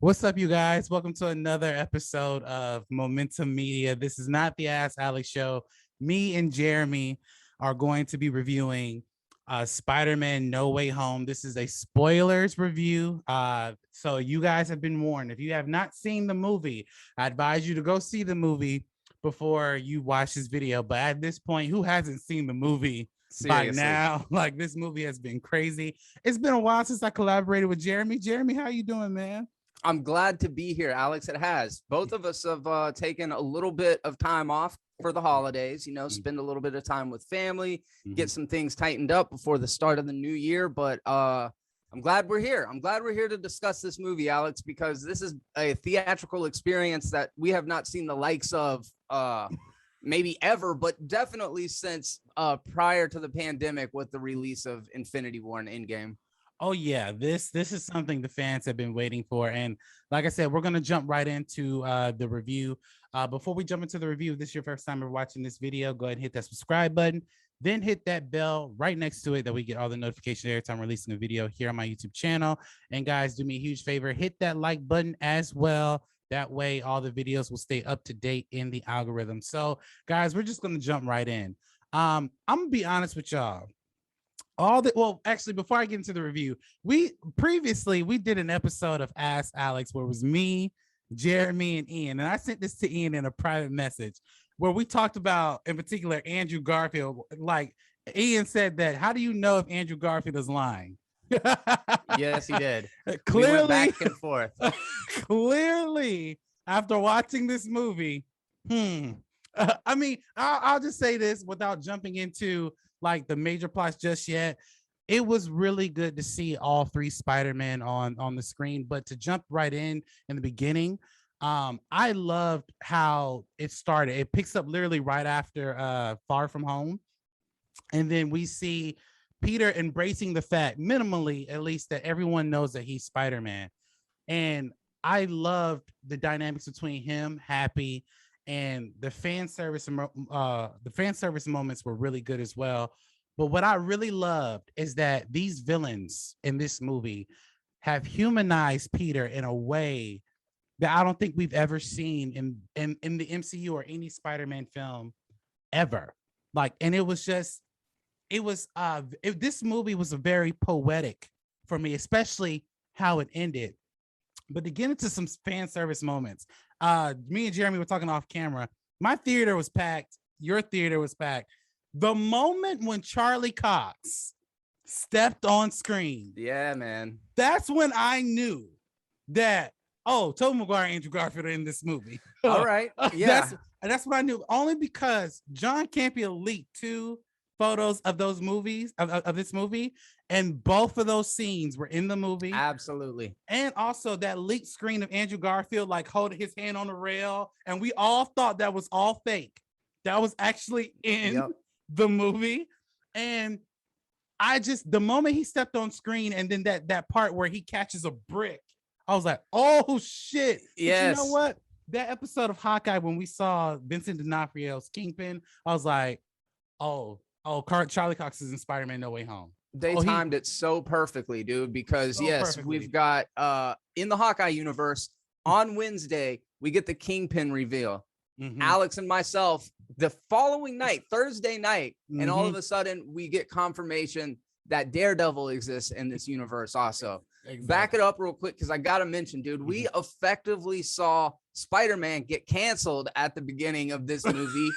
What's up, you guys? Welcome to another episode of Momentum Media. This is not the Ask Alex show. Me and Jeremy are going to be reviewing Spider-Man No Way Home. This is a spoilers review. So you guys have been warned. If you have not seen the movie, I advise you to go see the movie before you watch this video. But at this point, who hasn't seen the movie by now? Like, this movie has been crazy. It's been a while since I collaborated with Jeremy. Jeremy, how you doing, man? I'm glad to be here, Alex. It has. Both of us have taken a little bit of time off for the holidays, spend a little bit of time with family, get some things tightened up before the start of the new year. But I'm glad we're here. I'm glad we're here to discuss this movie, Alex, because this is a theatrical experience that we have not seen the likes of maybe ever, but definitely since prior to the pandemic with the release of Infinity War and Endgame. Oh yeah, this is something the fans have been waiting for, and like I said, we're gonna jump right into the review. Before we jump into the review, if this is your first time watching this video, go ahead and hit that subscribe button, then hit that bell right next to it that we get all the notifications every time I'm releasing a video here on my YouTube channel. And guys, do me a huge favor, hit that like button as well. That way, all the videos will stay up to date in the algorithm. So, guys, we're just gonna jump right in. I'm gonna be honest with y'all. Actually, before I get into the review, we did an episode of Ask Alex where it was me, Jeremy, and Ian, and I sent this to Ian in a private message where we talked about, in particular, Andrew Garfield. Like, Ian said that, how do you know if Andrew Garfield is lying? Yes, he did. Clearly, we went back and forth. Clearly, after watching this movie, I mean, I'll just say this without jumping into like the major plots just yet. It was really good to see all three Spider-Man on the screen, but to jump right in the beginning, I loved how it started. It picks up literally right after Far From Home, and then we see Peter embracing the fact, minimally at least, that everyone knows that he's Spider-Man. And I loved the dynamics between him, Happy, and the fan service moments were really good as well. But what I really loved is that these villains in this movie have humanized Peter in a way that I don't think we've ever seen in the MCU or any Spider-Man film ever. Like, and this movie was very poetic for me, especially how it ended. But to get into some fan service moments, me and Jeremy were talking off camera. My theater was packed. Your theater was packed. The moment when Charlie Cox stepped on screen. Yeah, man. That's when I knew that, Tobey Maguire and Andrew Garfield are in this movie. All right. Yeah. That's what I knew. Only because John Campbell leaked 2 photos of those movies, of this movie, and both of those scenes were in the movie. Absolutely. And also that leaked screen of Andrew Garfield like holding his hand on the rail, and we all thought that was all fake. That was actually in the movie. And the moment he stepped on screen, and then that part where he catches a brick, I was like, oh shit. Yes. But you know what? That episode of Hawkeye, when we saw Vincent D'Onofrio's Kingpin, I was like, Charlie Cox is in Spider-Man No Way Home. They timed it so perfectly, dude, because we've got in the Hawkeye universe on Wednesday, we get the Kingpin reveal. Alex and myself, the following night, Thursday night, and all of a sudden we get confirmation that Daredevil exists in this universe also. Exactly. Back it up real quick, because I gotta mention, dude, we effectively saw Spider-Man get canceled at the beginning of this movie.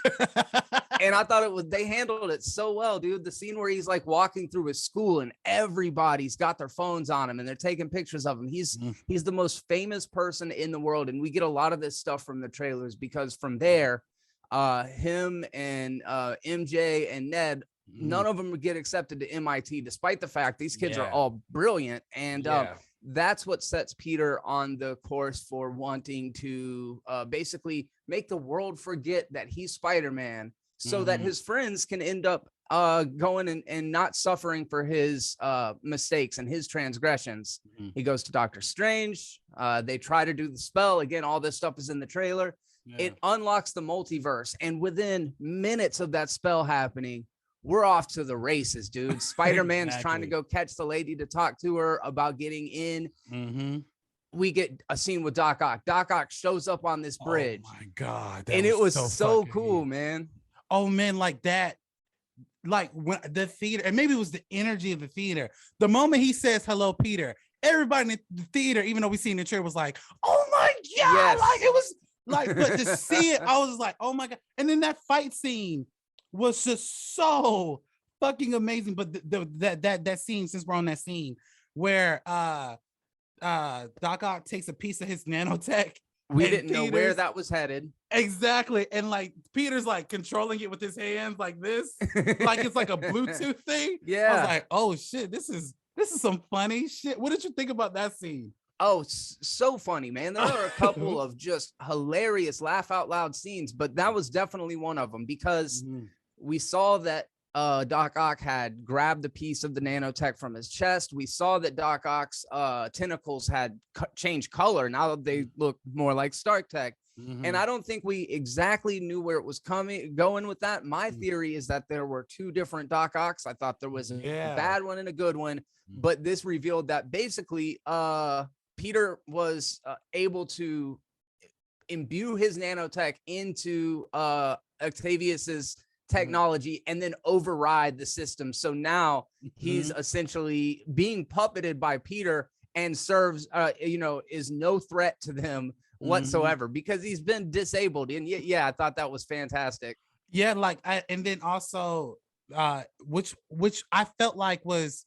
And I thought they handled it so well, dude. The scene where he's like walking through his school and everybody's got their phones on him and they're taking pictures of him. He's the most famous person in the world. And we get a lot of this stuff from the trailers, because from there, him and MJ and Ned, none of them get accepted to MIT, despite the fact these kids are all brilliant. And that's what sets Peter on the course for wanting to basically make the world forget that he's Spider-Man, so that his friends can end up going and not suffering for his mistakes and his transgressions. He goes to Doctor Strange. They try to do the spell. Again, all this stuff is in the trailer. It unlocks the multiverse. And within minutes of that spell happening, we're off to the races, dude. Spider-Man's trying to go catch the lady to talk to her about getting in. we get a scene with Doc Ock. Doc Ock shows up on this bridge. Oh my God. And it was so cool, man. Oh man, like that. Like when the theater, and maybe it was the energy of the theater. The moment he says hello, Peter, everybody in the theater, even though we seen the trailer, was like, "Oh my God!" Yes. Like it was like, but to see it, I was like, "Oh my God!" And then that fight scene was just so fucking amazing. But that scene, since we're on that scene where Doc Ock takes a piece of his nanotech. We didn't know where that was headed. Exactly. And like Peter's like controlling it with his hands like this. Like it's like a Bluetooth thing. Yeah. I was like, oh shit, this is some funny shit. What did you think about that scene? Oh, so funny, man. There are a couple of just hilarious laugh out loud scenes, but that was definitely one of them because we saw that Doc Ock had grabbed the piece of the nanotech from his chest. We saw that Doc Ock's tentacles had changed color. Now they look more like Stark Tech. And I don't think we exactly knew where it was going with that. My theory is that there were two different Doc Ocks. I thought there was a bad one and a good one, but this revealed that basically Peter was able to imbue his nanotech into Octavius's technology and then override the system. So now he's essentially being puppeted by Peter and serves, is no threat to them whatsoever because he's been disabled. And yeah, I thought that was fantastic. Yeah, like and then also which I felt like was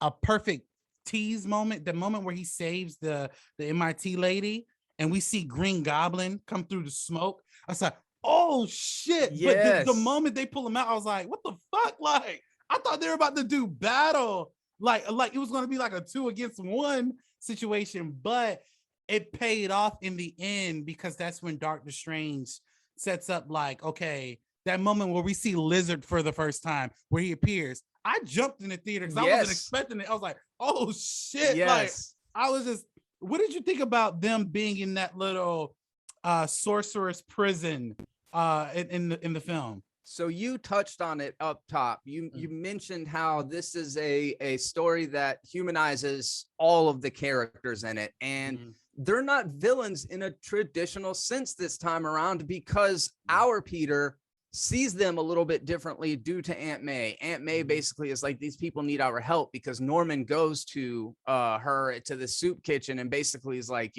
a perfect tease moment, the moment where he saves the MIT lady and we see Green Goblin come through the smoke. I was like, oh shit. Yes. But the moment they pull him out, I was like, what the fuck? Like, I thought they were about to do battle. Like it was going to be like a 2 against 1 situation, but it paid off in the end because that's when Doctor Strange sets up like, okay, that moment where we see Lizard for the first time, where he appears. I jumped in the theater because I wasn't expecting it. I was like, oh shit. Yes. Like, I was just, what did you think about them being in that little sorcerer's prison in the film? So you touched on it up top. You mentioned how this is a story that humanizes all of the characters in it. And they're not villains in a traditional sense this time around because our Peter sees them a little bit differently due to Aunt May. Aunt May basically is like, these people need our help because Norman goes to her to the soup kitchen and basically is like,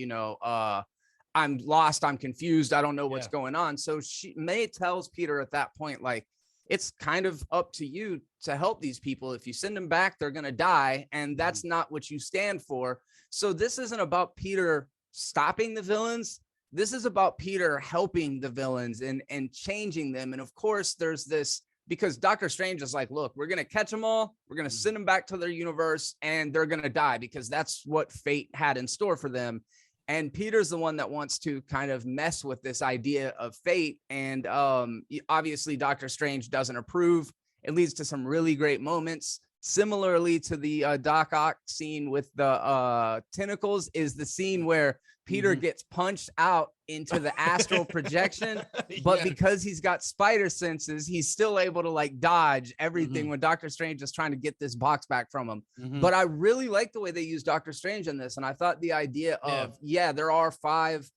I'm lost, I'm confused, I don't know what's going on. So May tells Peter at that point, like, it's kind of up to you to help these people. If you send them back, they're going to die. And that's not what you stand for. So this isn't about Peter stopping the villains. This is about Peter helping the villains and changing them. And of course, there's this, because Doctor Strange is like, look, we're going to catch them all. We're going to send them back to their universe and they're going to die because that's what fate had in store for them. And Peter's the one that wants to kind of mess with this idea of fate. And obviously, Doctor Strange doesn't approve. It leads to some really great moments. Similarly to the Doc Ock scene with the tentacles is the scene where Peter gets punched out into the astral projection, but because he's got spider senses, he's still able to like dodge everything when Doctor Strange is trying to get this box back from him. But I really like the way they use Doctor Strange in this. And I thought the idea of, there are 5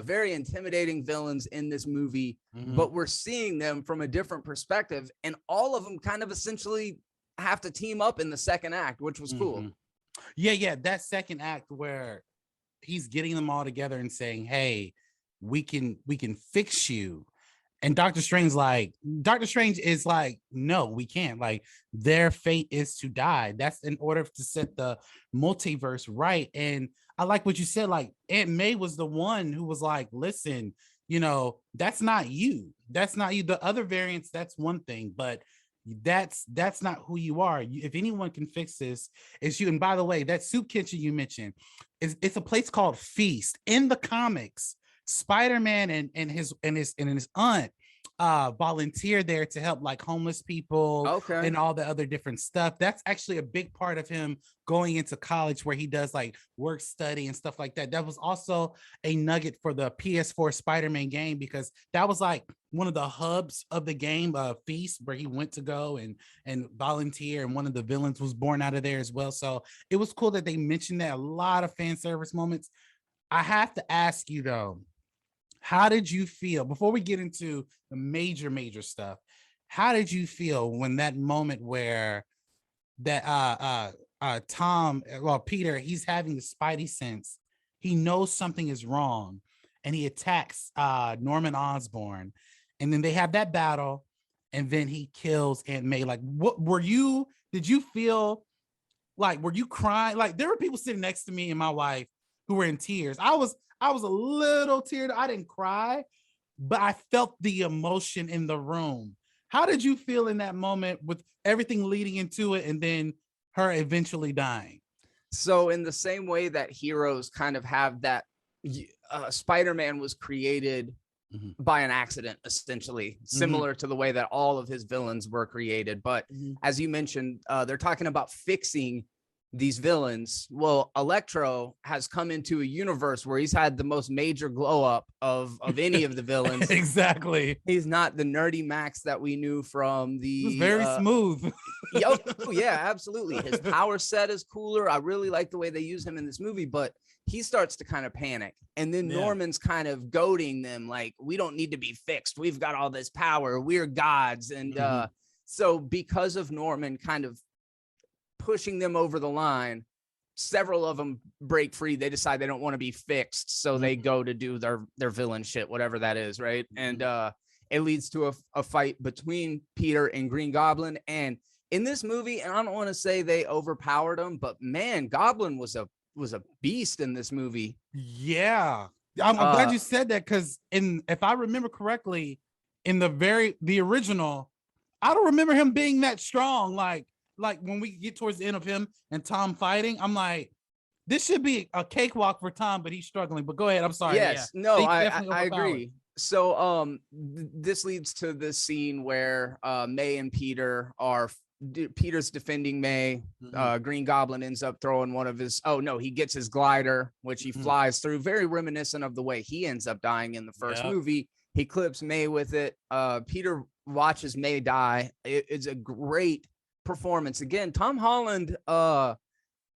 very intimidating villains in this movie, but we're seeing them from a different perspective. And all of them kind of essentially have to team up in the second act, which was cool. Yeah. That second act where he's getting them all together and saying, hey, we can fix you. And Doctor Strange is like, no, we can't. Like, their fate is to die. That's in order to set the multiverse right. And I like what you said, like Aunt May was the one who was like, listen, that's not you. That's not you. The other variants, that's one thing, but that's not who you are. If anyone can fix this, it's you. And by the way, that soup kitchen you mentioned it's a place called Feast. In the comics, Spider-Man and his aunt volunteer there to help like homeless people and all the other different stuff. That's actually a big part of him going into college, where he does like work study and stuff like that. That was also a nugget for the PS4 Spider-Man game, because that was like one of the hubs of the game, Feast, where he went to go and volunteer, and one of the villains was born out of there as well. So it was cool that they mentioned that. A lot of fan service moments. I have to ask you though, how did you feel before we get into the major stuff? How did you feel when that moment where that Peter, he's having the spidey sense, he knows something is wrong, and he attacks Norman Osborn, and then they have that battle, and then he kills Aunt May. Like, what did you feel like? Were you crying? Like, there were people sitting next to me and my wife who were in tears. I was a little teared. I didn't cry, but I felt the emotion in the room. How did you feel in that moment with everything leading into it and then her eventually dying? So in the same way that heroes kind of have that, Spider-Man was created by an accident, essentially, similar to the way that all of his villains were created. But as you mentioned, they're talking about fixing these villains. Well, Electro has come into a universe where he's had the most major glow up of any of the villains. Exactly. He's not the nerdy Max that we knew from the. He's very smooth. Yeah, absolutely. His power set is cooler. I really like the way they use him in this movie, but he starts to kind of panic. And then Norman's kind of goading them like, we don't need to be fixed. We've got all this power. We're gods. And so because of Norman kind of pushing them over the line, several of them break free. They decide they don't want to be fixed, so they go to do their villain shit, whatever that is, right? And it leads to a fight between Peter and Green Goblin. And in this movie, and I don't want to say they overpowered him, but man, Goblin was a beast in this movie. Yeah, I'm glad you said that, because if I remember correctly, in the original, I don't remember him being that strong. Like when we get towards the end of him and Tom fighting, I'm like, this should be a cakewalk for Tom, but he's struggling. But go ahead. I'm sorry. Yes, yeah. No, I agree. So this leads to the scene where May and Peter's defending May. Green Goblin ends up throwing one of his, he gets his glider, which he flies through, very reminiscent of the way he ends up dying in the first movie. He clips May with it. Peter watches May die. It's a great performance. Again, Tom Holland,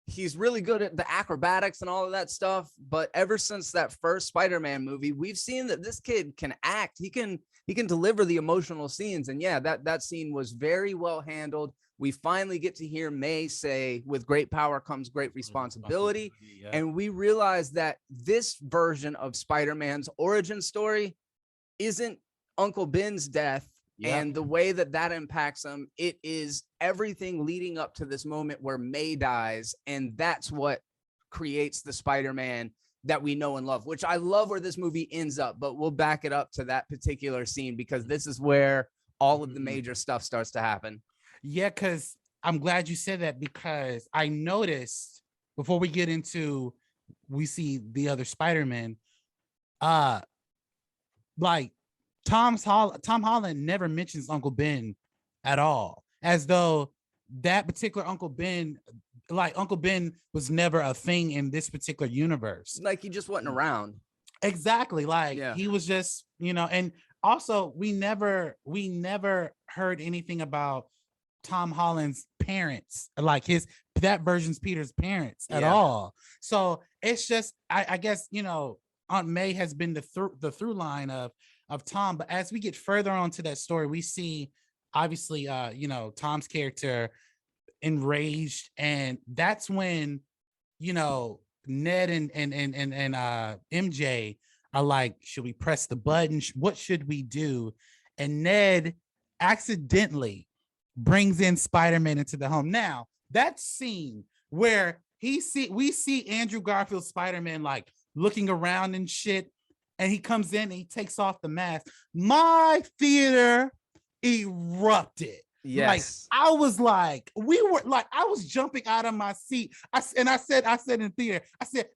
he's really good at the acrobatics and all of that stuff, but ever since that first Spider-Man movie, we've seen that this kid can act. He can deliver the emotional scenes, and that scene was very well handled. We finally get to hear May say, with great power comes great responsibility. And we realize that this version of Spider-Man's origin story isn't Uncle Ben's death. And the way that impacts him, it is everything leading up to this moment where May dies. And that's what creates the Spider-Man that we know and love, which I love where this movie ends up. But we'll back it up to that particular scene, because this is where all of the major stuff starts to happen. Yeah, because I'm glad you said that, because I noticed before we get into, we see the other Spider-Man, like, Tom Holland never mentions Uncle Ben at all, as though that particular Uncle Ben was never a thing in this particular universe. Like, he just wasn't around. Exactly. Like, he was just, and also we never heard anything about Tom Holland's parents, like that version's Peter's parents at all. So it's just, I guess, Aunt May has been the through line of Tom. But as we get further on to that story, we see obviously Tom's character enraged, and that's when Ned and MJ are like, should we press the button? What should we do? And Ned accidentally brings in Spider-Man into the home. Now, that scene where we see Andrew Garfield's Spider-Man like looking around and shit, and he comes in and he takes off the mask. My theater erupted. Yes. Like, I was like, I was jumping out of my seat. I said in theater,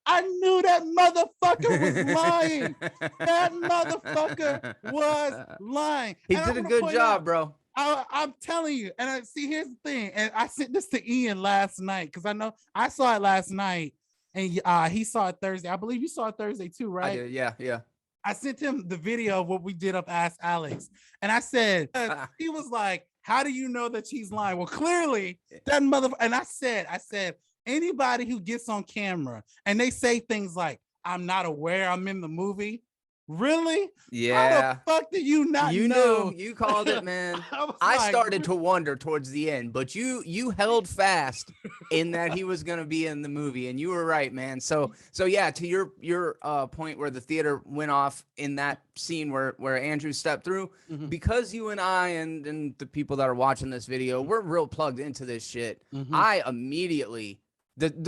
I knew that motherfucker was lying. That motherfucker was lying. He did a good job, bro. I'm telling you. And here's the thing. And I sent this to Ian last night, because I know I saw it last night. And he saw it Thursday. I believe you saw it Thursday too, right? I did, yeah. I sent him the video of what we did of Ask Alex. And I said, he was like, how do you know that she's lying? Well, clearly that mother. And I said, anybody who gets on camera and they say things like, I'm not aware I'm in the movie. Really? How Yeah. the fuck do you not You know? knew, you called it, man. I I started to wonder towards the end, but you held fast in that he was going to be in the movie, and you were right, man. So yeah, to your point where the theater went off in that scene where Andrew stepped through, because you and I and the people that are watching this video, we're real plugged into this shit. I immediately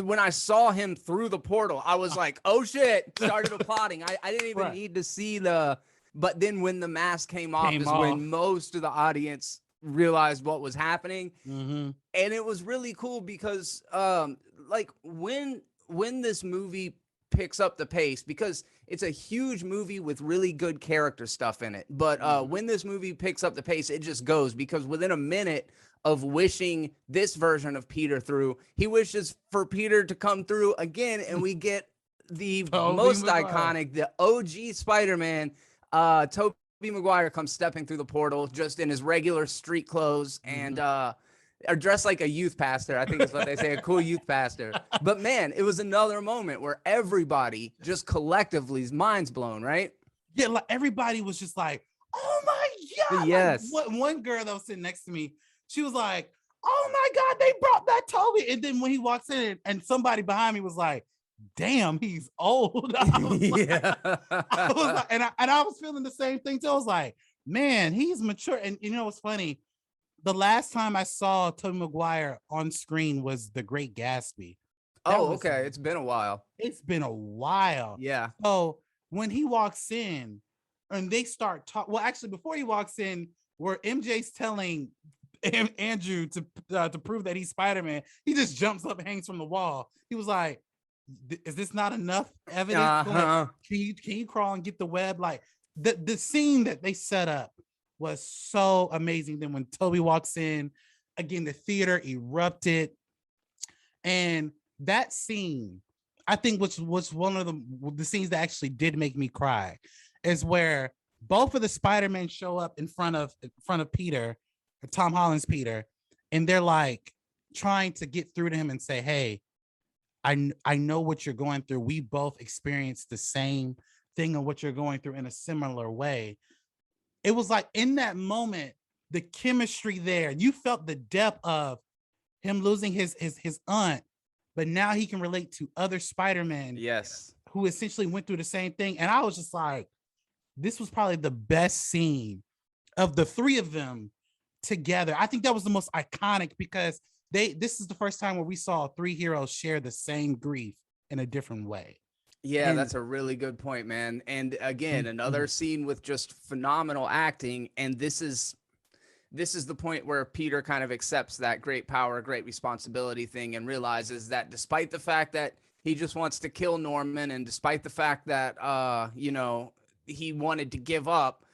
when I saw him through the portal, I was like, oh shit, started applauding. I didn't even need to see but then when the mask came off when most of the audience realized what was happening. And it was really cool because like when this movie picks up the pace, because it's a huge movie with really good character stuff in it, but when this movie picks up the pace, it just goes, because within a minute of wishing this version of Peter through, he wishes for Peter to come through again, and we get the most iconic, the OG Spider-Man. Tobey Maguire comes stepping through the portal just in his regular street clothes and are dressed like a youth pastor. I think is what they say, a cool youth pastor. But man, it was another moment where everybody just collectively's minds blown, right? Yeah, like everybody was just like, oh my God. Yes. Like, one girl that was sitting next to me, she was like, oh my God, they brought back Toby. And then when he walks in and somebody behind me was like, damn, he's old. I was like, and I was feeling the same thing too. I was like, man, he's mature. And you know what's funny? The last time I saw Tobey Maguire on screen was The Great Gatsby. Okay. It's been a while. It's been a while. Yeah. So when he walks in and they start talking, well, actually, before he walks in, where MJ's telling Andrew to prove that he's Spider-Man, he just jumps up and hangs from the wall. He was like, is this not enough evidence? Like, can you crawl and get the web? Like the scene that they set up was so amazing. Then when Toby walks in, again, the theater erupted. And that scene, I think, which was one of the scenes that actually did make me cry, is where both of the Spider-Men show up in front of Peter, Tom Holland's Peter, and they're like trying to get through to him and say, hey, I know what you're going through. We both experienced the same thing of what you're going through in a similar way. It was like in that moment, the chemistry there, you felt the depth of him losing his aunt, but now he can relate to other Spider-Men. Yes. Who essentially went through the same thing. And I was just like, this was probably the best scene of the three of them together. I think that was the most iconic because this is the first time where we saw three heroes share the same grief in a different way. Yeah, that's a really good point, man. And again, another scene with just phenomenal acting. And this is the point where Peter kind of accepts that great power, great responsibility thing and realizes that despite the fact that he just wants to kill Norman, and despite the fact that, he wanted to give up,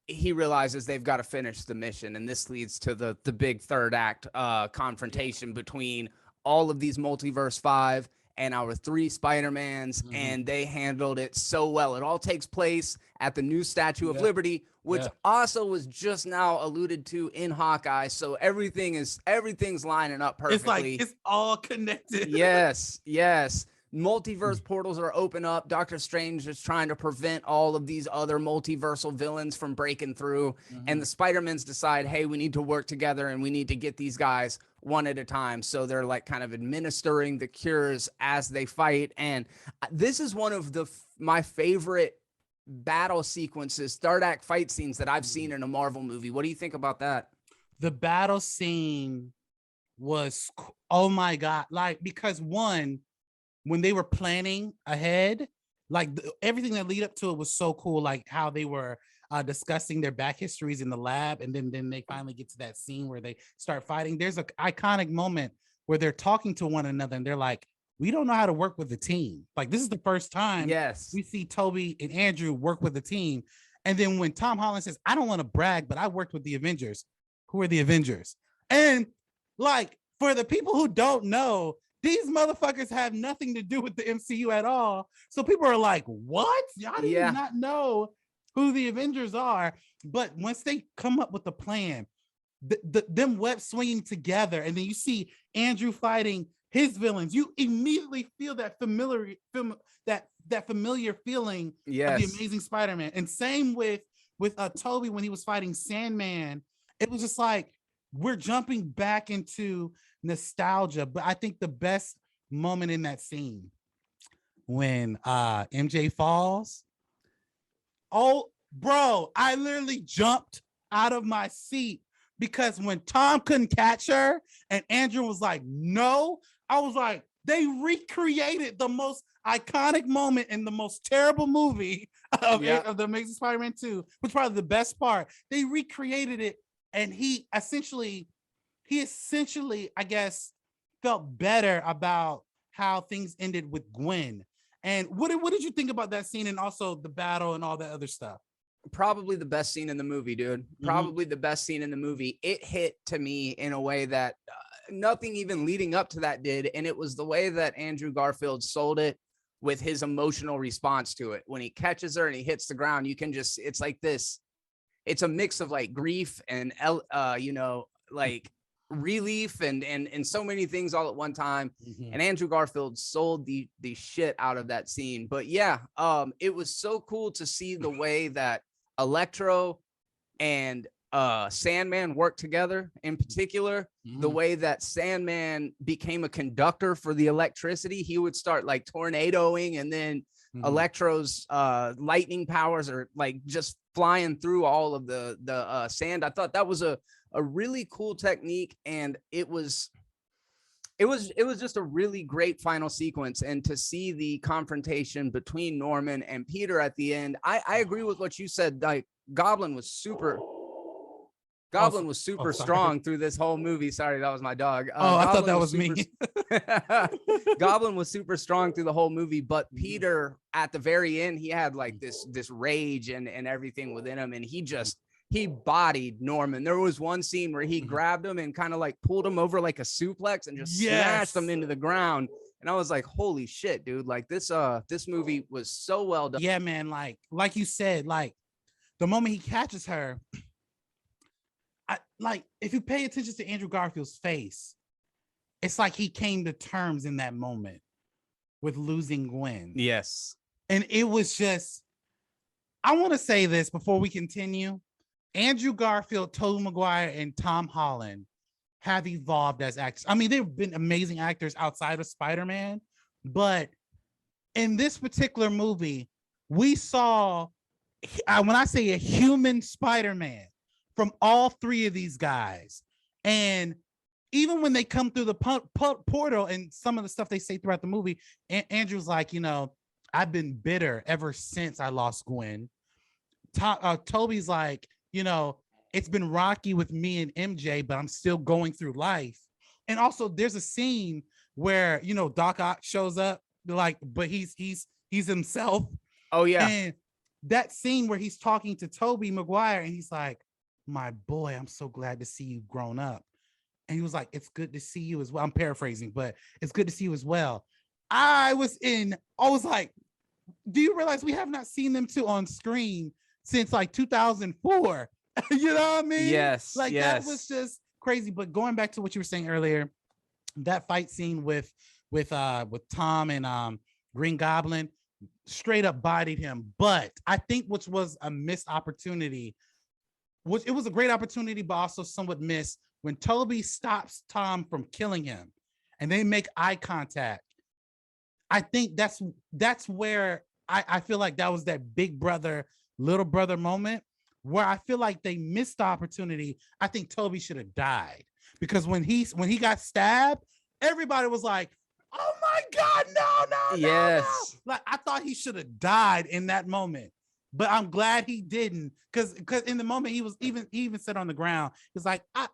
he realizes they've got to finish the mission. And this leads to the big third act confrontation between all of these Multiverse 5 and our three Spider-Mans, and they handled it so well. It all takes place at the new Statue of Liberty, which also was just now alluded to in Hawkeye. So everything's lining up perfectly. It's like it's all connected. Yes. Multiverse portals are open up. Doctor Strange is trying to prevent all of these other multiversal villains from breaking through. And the Spider-Mans decide, hey, we need to work together and we need to get these guys one at a time. So they're like kind of administering the cures as they fight. And this is one of my favorite battle sequences, third act fight scenes that I've seen in a Marvel movie. What do you think about that? The battle scene was, oh my God. Like, because one, when they were planning ahead, like everything that lead up to it was so cool. Like how they were discussing their back histories in the lab. And then they finally get to that scene where they start fighting. There's an iconic moment where they're talking to one another and they're like, we don't know how to work with a team. Like this is the first time we see Toby and Andrew work with a team. And then when Tom Holland says, I don't want to brag, but I worked with the Avengers. Who are the Avengers? And like, for the people who don't know, these motherfuckers have nothing to do with the MCU at all. So people are like, what? Y'all do not know who the Avengers are. But once they come up with a plan, them web swinging together, and then you see Andrew fighting his villains. You immediately feel that familiar feeling of the Amazing Spider-Man. And same with Toby when he was fighting Sandman. It was just like we're jumping back into nostalgia. But I think the best moment in that scene when MJ falls. Oh, bro, I literally jumped out of my seat because when Tom couldn't catch her and Andrew was like, no, I was like, they recreated the most iconic moment in the most terrible movie of the Amazing Spider-Man 2, which is probably the best part. They recreated it, and he essentially, I guess, felt better about how things ended with Gwen. And what did you think about that scene and also the battle and all that other stuff? Probably the best scene in the movie, dude. Probably the best scene in the movie. It hit to me in a way that nothing even leading up to that did. And it was the way that Andrew Garfield sold it with his emotional response to it. When he catches her and he hits the ground, you can just, it's like this. It's a mix of like grief and, like relief and so many things all at one time. And Andrew Garfield sold the shit out of that scene. But yeah, it was so cool to see the way that Electro and Sandman worked together. In particular, the way that Sandman became a conductor for the electricity. He would start like tornadoing, and then Electro's lightning powers are like just flying through all of the sand. I thought that was a really cool technique, and it was just a really great final sequence. And to see the confrontation between Norman and Peter at the end, I agree with what you said. Like Goblin was super strong through this whole movie. Sorry, that was my dog. I thought that was me. Goblin was super strong through the whole movie, but Peter at the very end, he had like this rage and everything within him, and he bodied Norman. There was one scene where he grabbed him and kind of like pulled him over like a suplex and just smashed him into the ground. And I was like, holy shit, dude. Like this movie was so well done. Yeah, man. Like you said, like the moment he catches her, if you pay attention to Andrew Garfield's face, it's like he came to terms in that moment with losing Gwen. Yes. And it was just, I want to say this before we continue. Andrew Garfield, Tobey Maguire, and Tom Holland have evolved as actors. I mean, they've been amazing actors outside of Spider-Man, but in this particular movie, we saw, when I say a human Spider-Man, from all three of these guys. And even when they come through the portal and some of the stuff they say throughout the movie, Andrew's like, I've been bitter ever since I lost Gwen. Toby's like, it's been rocky with me and MJ, but I'm still going through life. And also there's a scene where, Doc Ock shows up, like, but he's himself. Oh yeah. And that scene where he's talking to Tobey Maguire and he's like, my boy, I'm so glad to see you grown up. And he was like, it's good to see you as well. I'm paraphrasing, but it's good to see you as well. I was like, do you realize we have not seen them two on screen since like 2004? You know what I mean? Yes. Like that was just crazy. But going back to what you were saying earlier, that fight scene with Tom and Green Goblin straight up bodied him. But I think which was a missed opportunity. It was a great opportunity, but also somewhat missed when Toby stops Tom from killing him and they make eye contact. I think that's where I feel like that was that big brother, little brother moment where I feel like they missed the opportunity. I think Toby should have died because when he got stabbed, everybody was like, oh my God, no. Yes. Like I thought he should have died in that moment. But I'm glad he didn't, because in the moment he even said on the ground, he's like, I've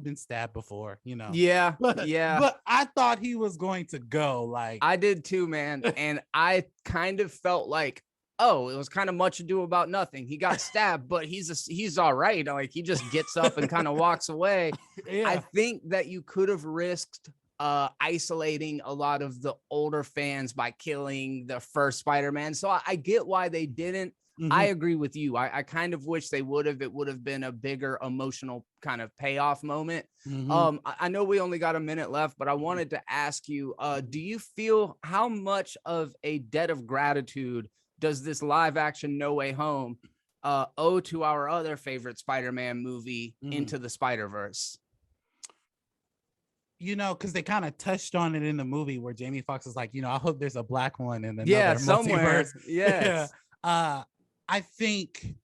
been stabbed before, Yeah, But I thought he was going to go. Like I did too, man. And I kind of felt like, oh, it was kind of much ado about nothing. He got stabbed, but he's all right. Like he just gets up and kind of walks away. Yeah. I think that you could have risked isolating a lot of the older fans by killing the first Spider-Man. So I get why they didn't. I agree with you. I kind of wish it would have been a bigger emotional kind of payoff moment. I know we only got a minute left, but I wanted to ask you, do you feel how much of a debt of gratitude does this live action No Way Home owe to our other favorite Spider-Man movie, Into the Spider-Verse? You know, because they kind of touched on it in the movie where Jamie Foxx is like, you know, I hope there's a black one in another multiverse. Yes. I think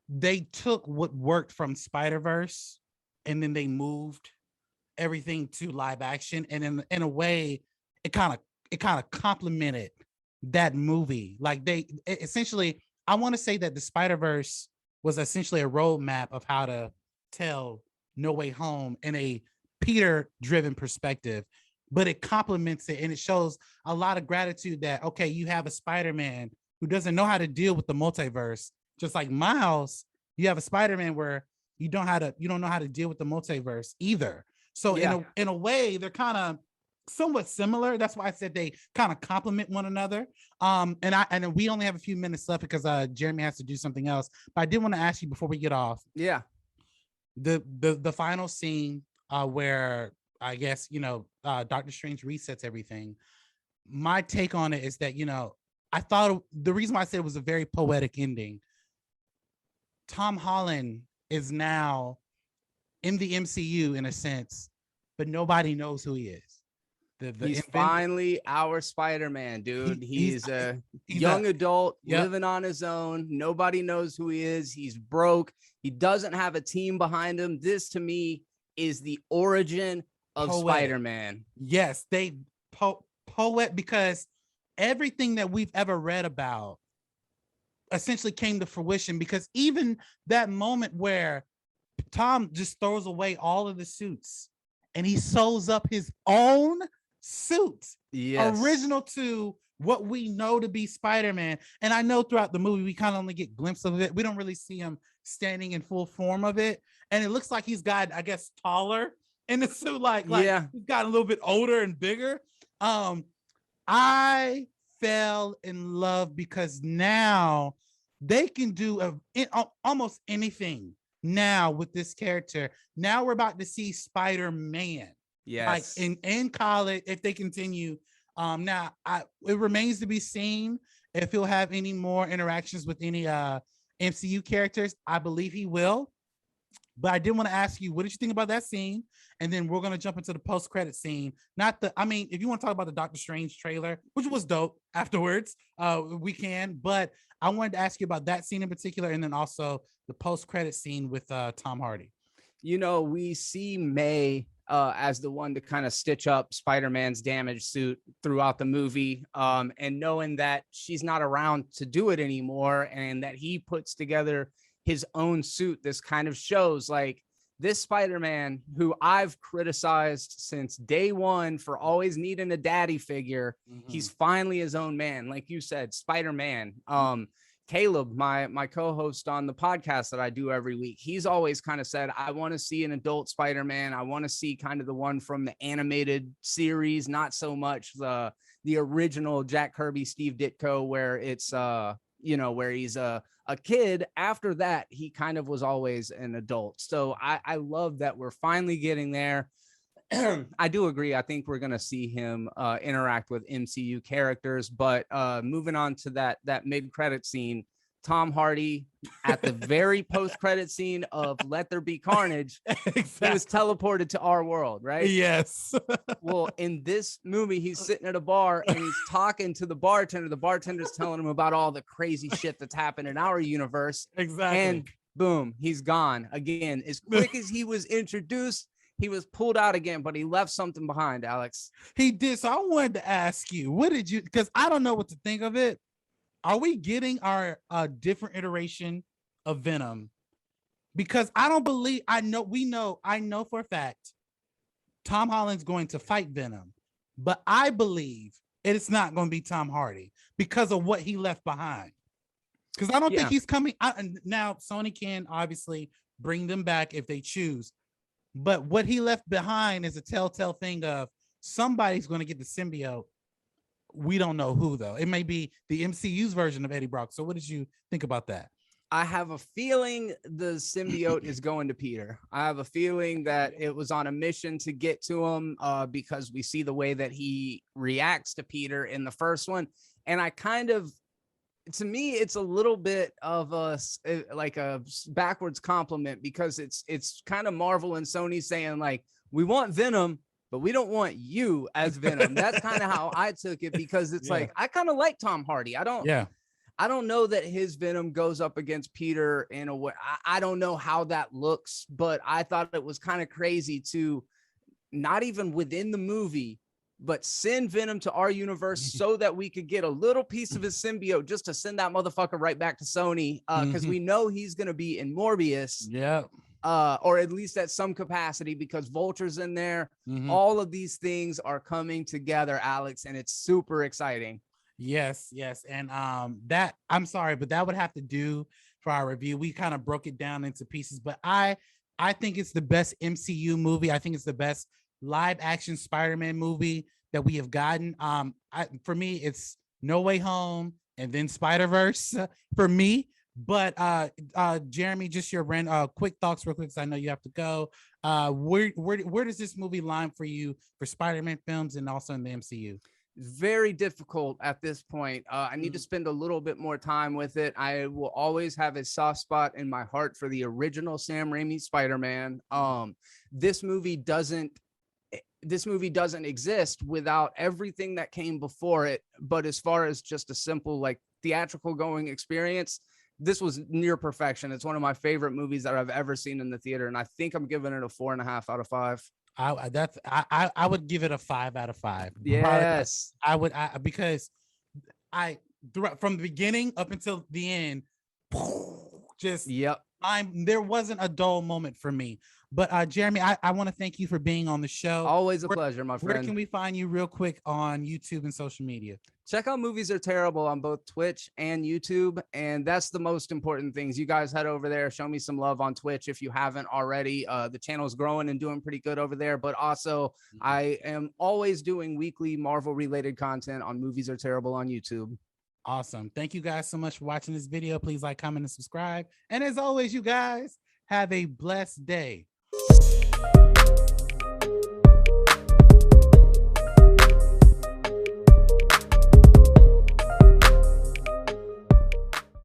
they took what worked from Spider-Verse and then they moved everything to live action, and in a way, it kind of complemented that movie. Like essentially, I want to say that the Spider-Verse was essentially a roadmap of how to tell No Way Home in a Peter-driven perspective, but it complements it and it shows a lot of gratitude that, okay, you have a Spider-Man who doesn't know how to deal with the multiverse, just like Miles. You have a Spider-Man where you don't know how to deal with the multiverse either. So in a way, they're kind of somewhat similar. That's why I said they kind of complement one another. And we only have a few minutes left because Jeremy has to do something else. But I did want to ask you before we get off. Yeah. The final scene where I guess, Doctor Strange resets everything. My take on it is that, I thought the reason why I said it was a very poetic ending. Tom Holland is now in the MCU in a sense, but nobody knows who he is. He's finally our Spider-Man, dude. He's a young adult living on his own. Nobody knows who he is. He's broke. He doesn't have a team behind him. This to me is the origin of Spider-Man. Yes, they poet, because everything that we've ever read about essentially came to fruition, because even that moment where Tom just throws away all of the suits and he sews up his own suit, original to what we know to be Spider-Man. And I know throughout the movie we kind of only get glimpses of it. We don't really see him standing in full form of it, and it looks like he's got, I guess, taller in the suit, like he's got a little bit older and bigger. I fell in love because now they can do almost anything now with this character. Now we're about to see Spider-Man. Yes. Like in college, if they continue. Now it remains to be seen if he'll have any more interactions with any MCU characters. I believe he will. But I did want to ask you, what did you think about that scene? And then we're going to jump into the post-credit scene. If you want to talk about the Doctor Strange trailer, which was dope afterwards, we can. But I wanted to ask you about that scene in particular, and then also the post-credit scene with Tom Hardy. We see May as the one to kind of stitch up Spider-Man's damaged suit throughout the movie. And knowing that she's not around to do it anymore and that he puts together his own suit, this kind of shows like this Spider-Man, who I've criticized since day one for always needing a daddy figure. He's finally his own man. Like you said, Spider-Man. Caleb, my co-host on the podcast that I do every week, he's always kind of said, I want to see an adult Spider-Man. I want to see kind of the one from the animated series, not so much the original Jack Kirby, Steve Ditko, where it's where he's a kid. After that, he kind of was always an adult. So I love that we're finally getting there. I do agree. I think we're going to see him interact with MCU characters, but moving on to that mid-credit scene, Tom Hardy at the very post-credit scene of Let There Be Carnage, exactly. He was teleported to our world, right? Yes. Well, in this movie, he's sitting at a bar and he's talking to the bartender. The bartender's telling him about all the crazy shit that's happened in our universe. Exactly. And boom, he's gone again. As quick as he was introduced, he was pulled out again, but he left something behind, Alex. He did. So I wanted to ask you, because I don't know what to think of it. Are we getting our different iteration of Venom? Because I know for a fact Tom Holland's going to fight Venom, but I believe it's not going to be Tom Hardy because of what he left behind. Because I don't think he's coming. Now, Sony can obviously bring them back if they choose. But what he left behind is a telltale thing of somebody's going to get the symbiote we don't know who though. It may be the MCU's version of Eddie Brock. So what did you think about that? I have a feeling the symbiote is going to Peter. I have a feeling that it was on a mission to get to him because we see the way that he reacts to Peter in the first one. And I kind of, to me, it's a little bit of a like a backwards compliment, because it's kind of Marvel and Sony saying like, we want Venom, but we don't want you as Venom. That's kind of how I took it, because it's like, I kind of like Tom Hardy. I don't know that his Venom goes up against Peter in a way. I don't know how that looks, but I thought it was kind of crazy to not even within the movie, but send Venom to our universe so that we could get a little piece of his symbiote, just to send that motherfucker right back to Sony. Because we know he's going to be in Morbius. Yeah. Or at least at some capacity, because Vulture's in there. All of these things are coming together, Alex, and it's super exciting. Yes. And that, I'm sorry, but that would have to do for our review. We kind of broke it down into pieces, but I think it's the best MCU movie. I think it's the best live action Spider-Man movie that we have gotten. For me, it's No Way Home and then Spider-Verse for me. But Jeremy, just your quick thoughts real quick, because I know you have to go. Where does this movie line for you for Spider-Man films and also in the MCU? Very difficult at this point. I need to spend a little bit more time with it. I will always have a soft spot in my heart for the original Sam Raimi Spider-Man. This movie doesn't exist without everything that came before it. But as far as just a simple like theatrical going experience, this was near perfection. It's one of my favorite movies that I've ever seen in the theater, and I think I'm giving it a 4.5 out of 5. I would give it a 5 out of 5. Yes, because from the beginning up until the end, just there wasn't a dull moment for me. But Jeremy, I want to thank you for being on the show. Always a pleasure, my friend. Where can we find you real quick on YouTube and social media? Check out Movies Are Terrible on both Twitch and YouTube. And that's the most important things. You guys head over there, show me some love on Twitch if you haven't already. The channel's growing and doing pretty good over there. But also, I am always doing weekly Marvel related content on Movies Are Terrible on YouTube. Awesome. Thank you guys so much for watching this video. Please like, comment, and subscribe. And as always, you guys have a blessed day.